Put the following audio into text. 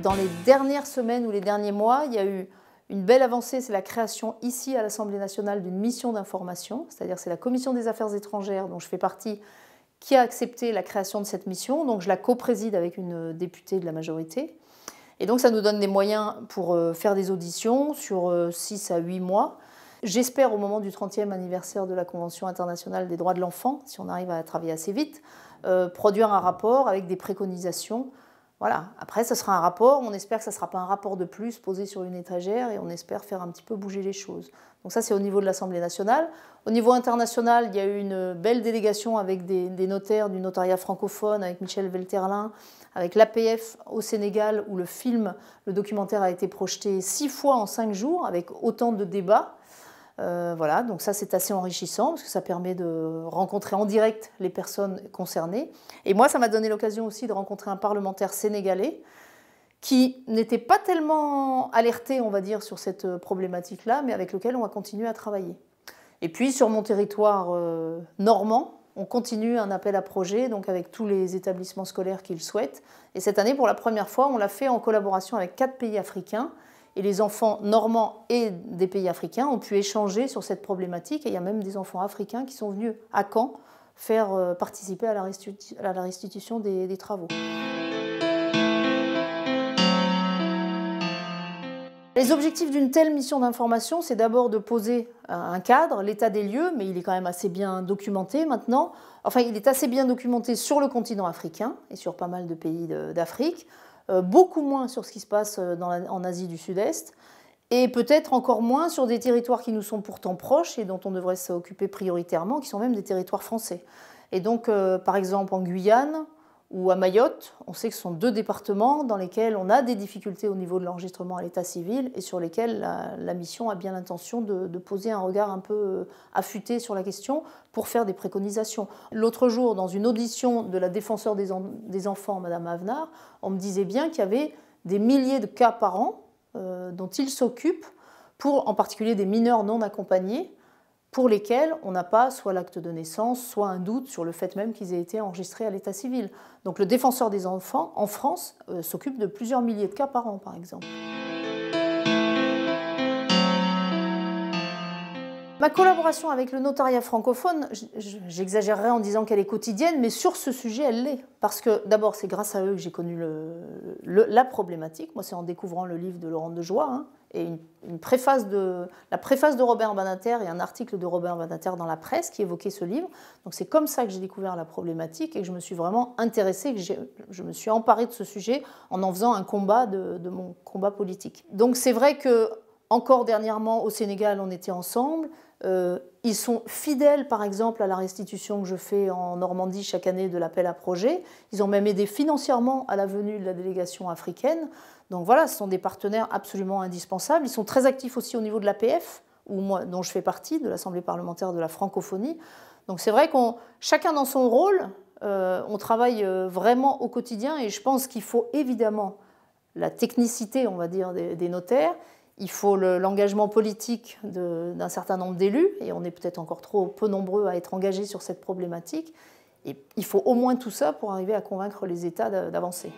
Dans les dernières semaines ou les derniers mois, il y a eu une belle avancée, c'est la création ici à l'Assemblée nationale d'une mission d'information, c'est-à-dire c'est la Commission des affaires étrangères dont je fais partie qui a accepté la création de cette mission, donc je la co-préside avec une députée de la majorité. Et donc ça nous donne des moyens pour faire des auditions sur 6 à 8 mois. J'espère au moment du 30e anniversaire de la Convention internationale des droits de l'enfant, si on arrive à travailler assez vite, produire un rapport avec des préconisations. Voilà. Après, ce sera un rapport, on espère que ce ne sera pas un rapport de plus posé sur une étagère et on espère faire un petit peu bouger les choses. Donc ça, c'est au niveau de l'Assemblée nationale. Au niveau international, il y a eu une belle délégation avec des notaires du notariat francophone, avec Michel Velterlin, avec l'APF au Sénégal, où le documentaire a été projeté 6 fois en 5 jours, avec autant de débats. Voilà, donc ça c'est assez enrichissant parce que ça permet de rencontrer en direct les personnes concernées. Et moi, ça m'a donné l'occasion aussi de rencontrer un parlementaire sénégalais qui n'était pas tellement alerté, on va dire, sur cette problématique-là, mais avec lequel on va continuer à travailler. Et puis sur mon territoire normand, on continue un appel à projet, donc avec tous les établissements scolaires qui le souhaitent. Et cette année, pour la première fois, on l'a fait en collaboration avec 4 pays africains. Et les enfants normands et des pays africains ont pu échanger sur cette problématique. Et il y a même des enfants africains qui sont venus à Caen faire participer à la restitution des travaux. Les objectifs d'une telle mission d'information, c'est d'abord de poser un cadre, l'état des lieux, mais il est quand même assez bien documenté maintenant. Enfin, il est assez bien documenté sur le continent africain et sur pas mal de pays d'Afrique. Beaucoup moins sur ce qui se passe en Asie du Sud-Est, et peut-être encore moins sur des territoires qui nous sont pourtant proches et dont on devrait s'occuper prioritairement, qui sont même des territoires français. Et donc, par exemple, en Guyane ou à Mayotte, on sait que ce sont 2 départements dans lesquels on a des difficultés au niveau de l'enregistrement à l'état civil et sur lesquels la mission a bien l'intention de poser un regard un peu affûté sur la question pour faire des préconisations. L'autre jour, dans une audition de la défenseure des enfants, Madame Avenard, on me disait bien qu'il y avait des milliers de cas par an dont il s'occupe, en particulier des mineurs non accompagnés, pour lesquels on n'a pas soit l'acte de naissance, soit un doute sur le fait même qu'ils aient été enregistrés à l'état civil. Donc le défenseur des enfants, en France, s'occupe de plusieurs milliers de cas par an, par exemple. Ma collaboration avec le notariat francophone, j'exagérerais en disant qu'elle est quotidienne, mais sur ce sujet, elle l'est. Parce que d'abord, c'est grâce à eux que j'ai connu la problématique. Moi, c'est en découvrant le livre de Laurent Dejoie, hein, et la préface de Robert Badinter et un article de Robert Badinter dans la presse qui évoquait ce livre. Donc c'est comme ça que j'ai découvert la problématique et que je me suis vraiment intéressée, que je me suis emparée de ce sujet en faisant un combat de mon combat politique. Donc c'est vrai que, encore dernièrement, au Sénégal, on était ensemble. Ils sont fidèles, par exemple, à la restitution que je fais en Normandie chaque année de l'appel à projet. Ils ont même aidé financièrement à la venue de la délégation africaine. Donc voilà, ce sont des partenaires absolument indispensables. Ils sont très actifs aussi au niveau de l'APF, dont je fais partie, de l'Assemblée parlementaire de la francophonie. Donc c'est vrai chacun dans son rôle, on travaille vraiment au quotidien et je pense qu'il faut évidemment la technicité, on va dire, des notaires. Il faut l'engagement politique d'un certain nombre d'élus, et on est peut-être encore trop peu nombreux à être engagés sur cette problématique. Et il faut au moins tout ça pour arriver à convaincre les États d'avancer.